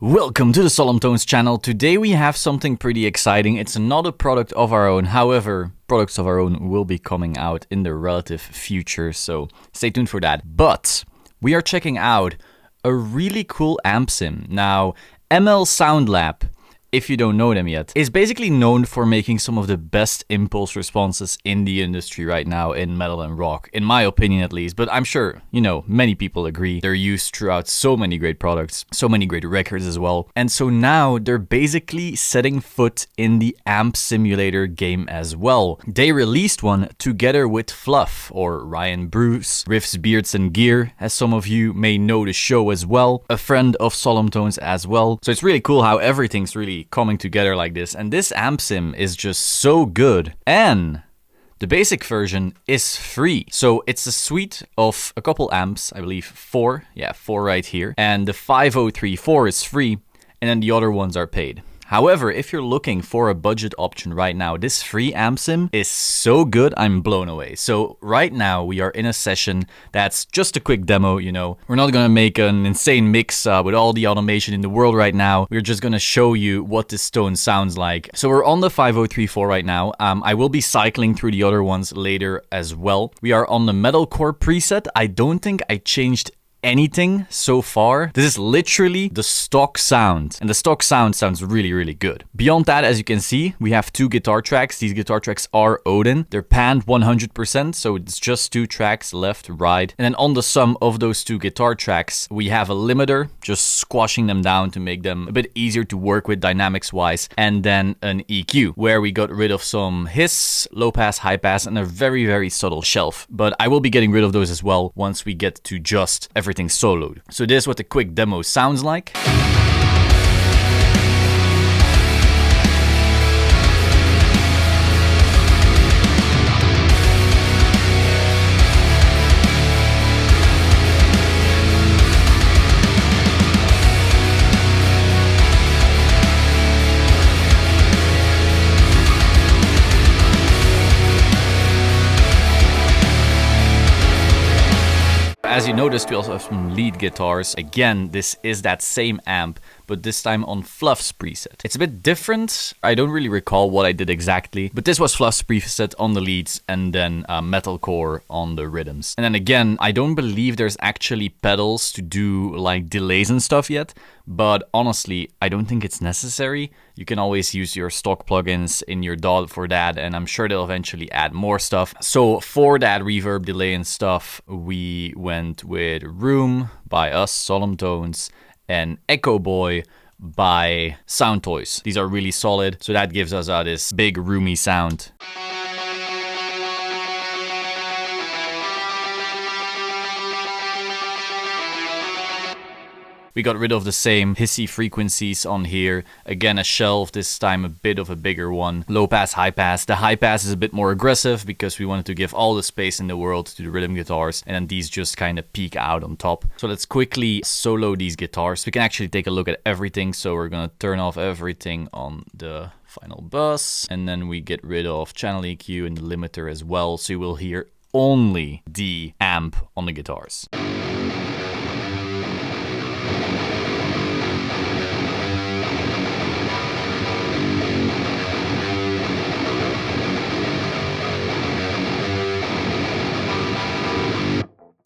Welcome to the Solemn Tones channel. Today we have something pretty exciting. It's not a product of our own. However, products of our own will be coming out in the relative future, so stay tuned for that. But we are checking out a really cool amp sim. Now, ML Sound Lab, if you don't know them yet, is basically known for making some of the best impulse responses in the industry right now in metal and rock, in my opinion at least, but I'm sure, many people agree. They're used throughout so many great products, so many great records as well. And so now they're basically setting foot in the amp simulator game as well. They released one together with Fluff, or Ryan Bruce, Riffs, Beards and Gear, as some of you may know the show as well, a friend of Solemn Tones as well. So it's really cool how everything's really coming together like this, and this amp sim is just so good. And the basic version is free. So it's a suite of a couple amps, I believe four right here, and the 5034 is free, and then the other ones are paid. However, if you're looking for a budget option right now, this free amp sim is so good, I'm blown away. So right now we are in a session that's just a quick demo, We're not gonna make an insane mix with all the automation in the world right now. We're just gonna show you what this tone sounds like. So we're on the 5034 right now. I will be cycling through the other ones later as well. We are on the metalcore preset. I don't think I changed anything so far. This is literally the stock sound, and the stock sound sounds really, really good. Beyond that, as you can see, we have two guitar tracks. These guitar tracks are Odin. They're panned 100%, so it's just two tracks, left, right. And then on the sum of those two guitar tracks, we have a limiter, just squashing them down to make them a bit easier to work with dynamics-wise, and then an EQ, where we got rid of some hiss, low pass, high pass, and a very, very subtle shelf. But I will be getting rid of those as well once we get to just everything soloed. So this is what the quick demo sounds like. As you noticed, we also have some lead guitars. Again, this is that same amp, but this time on Fluff's preset. It's a bit different. I don't really recall what I did exactly, but this was Fluff's preset on the leads and then metalcore on the rhythms. And then again, I don't believe there's actually pedals to do like delays and stuff yet, but honestly, I don't think it's necessary. You can always use your stock plugins in your DAW for that, and I'm sure they'll eventually add more stuff. So for that reverb, delay and stuff, we went with Room by us, Solemn Tones, and Echo Boy by Soundtoys. These are really solid, so that gives us this big roomy sound. We got rid of the same hissy frequencies on here. Again, a shelf, this time a bit of a bigger one. Low pass, high pass. The high pass is a bit more aggressive because we wanted to give all the space in the world to the rhythm guitars, and then these just kind of peek out on top. So let's quickly solo these guitars. We can actually take a look at everything. So we're gonna turn off everything on the final bus, and then we get rid of channel EQ and the limiter as well. So you will hear only the amp on the guitars.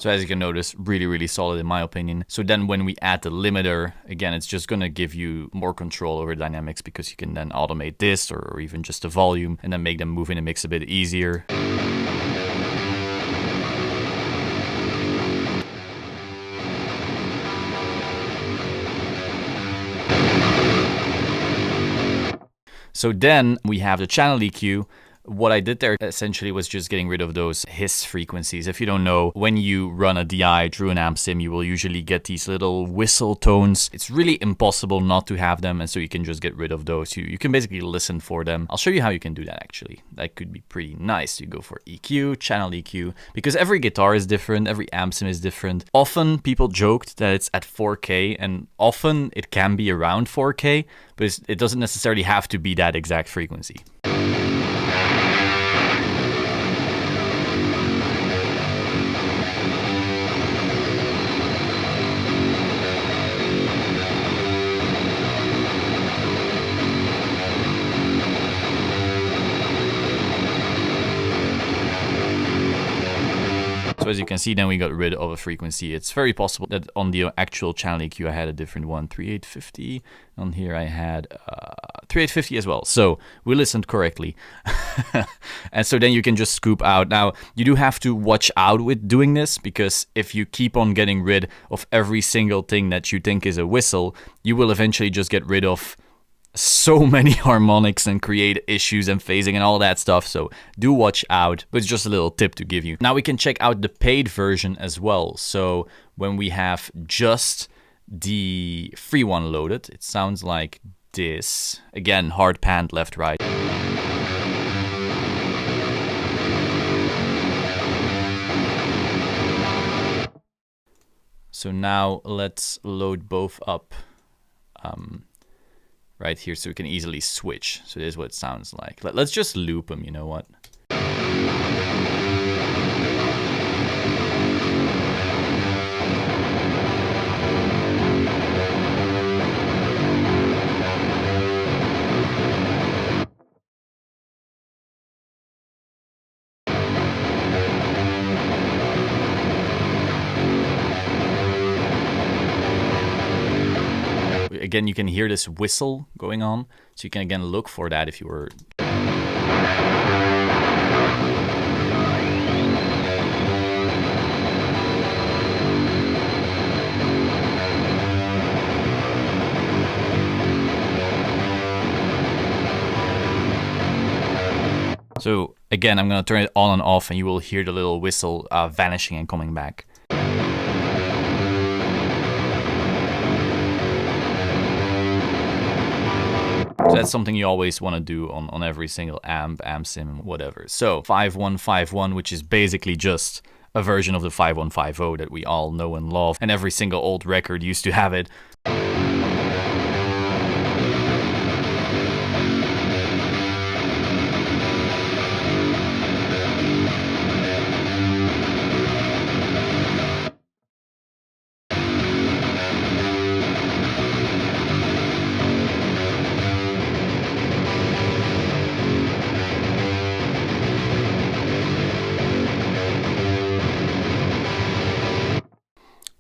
So as you can notice, really, really solid in my opinion. So then when we add the limiter, again, it's just gonna give you more control over dynamics because you can then automate this or even just the volume and then make them move in the mix a bit easier. So then we have the channel EQ. What I did there essentially was just getting rid of those hiss frequencies. If you don't know, when you run a DI through an amp sim, you will usually get these little whistle tones. It's really impossible not to have them, and so you can just get rid of those. You can basically listen for them. I'll show you how you can do that actually. That could be pretty nice. You go for EQ, channel EQ, because every guitar is different, every amp sim is different. Often people joked that it's at 4K, and often it can be around 4K, but it doesn't necessarily have to be that exact frequency. So as you can see, then we got rid of a frequency. It's very possible that on the actual channel EQ I had a different one, 3850. On here I had 3850 as well. So we listened correctly. And so then you can just scoop out. Now, you do have to watch out with doing this, because if you keep on getting rid of every single thing that you think is a whistle, you will eventually just get rid of so many harmonics and create issues and phasing and all that stuff. So do watch out, but it's just a little tip to give you. Now we can check out the paid version as well. So when we have just the free one loaded, it sounds like this. Again, hard panned left, right. So now let's load both up right here so we can easily switch. So this is what it sounds like. Let's just loop them, you know what? Again, you can hear this whistle going on, so you can again look for that if you were... So again, I'm going to turn it on and off, and you will hear the little whistle vanishing and coming back. So that's something you always want to do on every single amp sim, whatever. So 5151, which is basically just a version of the 5150 that we all know and love, and every single old record used to have it.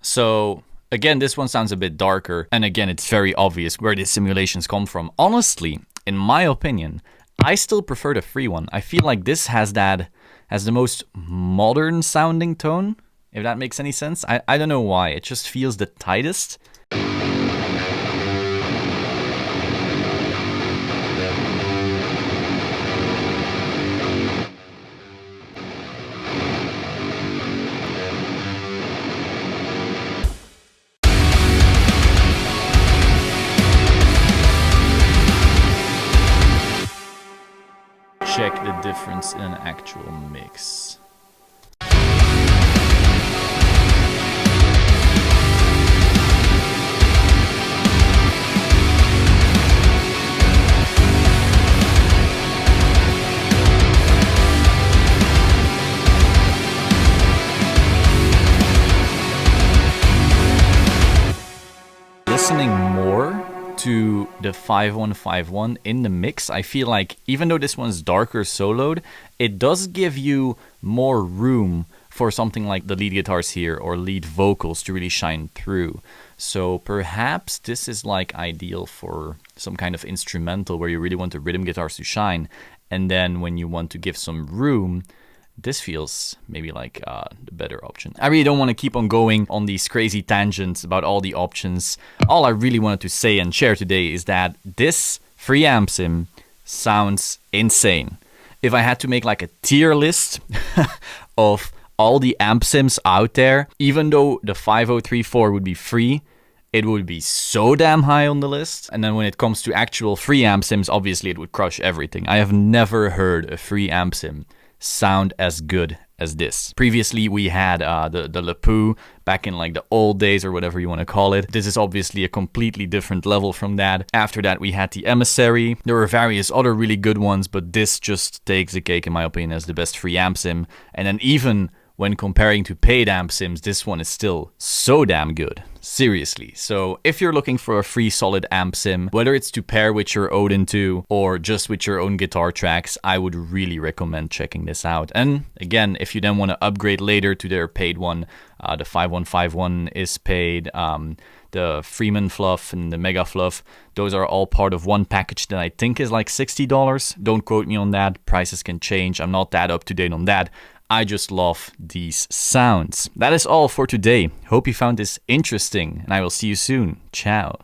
So again, this one sounds a bit darker, and again, it's very obvious where these simulations come from. Honestly, in my opinion, I still prefer the free one. I feel like this has the most modern sounding tone, if that makes any sense. I don't know why, it just feels the tightest. Check the difference in an actual mix. Listening more to the 5151 in the mix, I feel like even though this one's darker soloed, it does give you more room for something like the lead guitars here or lead vocals to really shine through. So perhaps this is like ideal for some kind of instrumental where you really want the rhythm guitars to shine, and then when you want to give some room, this feels maybe like the better option. I really don't want to keep on going on these crazy tangents about all the options. All I really wanted to say and share today is that this free amp sim sounds insane. If I had to make like a tier list of all the amp sims out there, even though the 5034 would be free, it would be so damn high on the list. And then when it comes to actual free amp sims, obviously it would crush everything. I have never heard a free amp sim sound as good as this. Previously we had the Lapoo back in like the old days or whatever you want to call it. This is obviously a completely different level from that. After that we had the Emissary. There were various other really good ones, but this just takes the cake in my opinion as the best free amp sim. And then even when comparing to paid amp sims, this one is still so damn good. Seriously. So if you're looking for a free solid amp sim, whether it's to pair with your Odin 2 or just with your own guitar tracks, I would really recommend checking this out. And again, if you then want to upgrade later to their paid one, the 5151 is paid, the Freeman Fluff and the Mega Fluff, those are all part of one package that I think is like $60. Don't quote me on that, prices can change, I'm not that up to date on that. I just love these sounds. That is all for today. Hope you found this interesting, and I will see you soon. Ciao.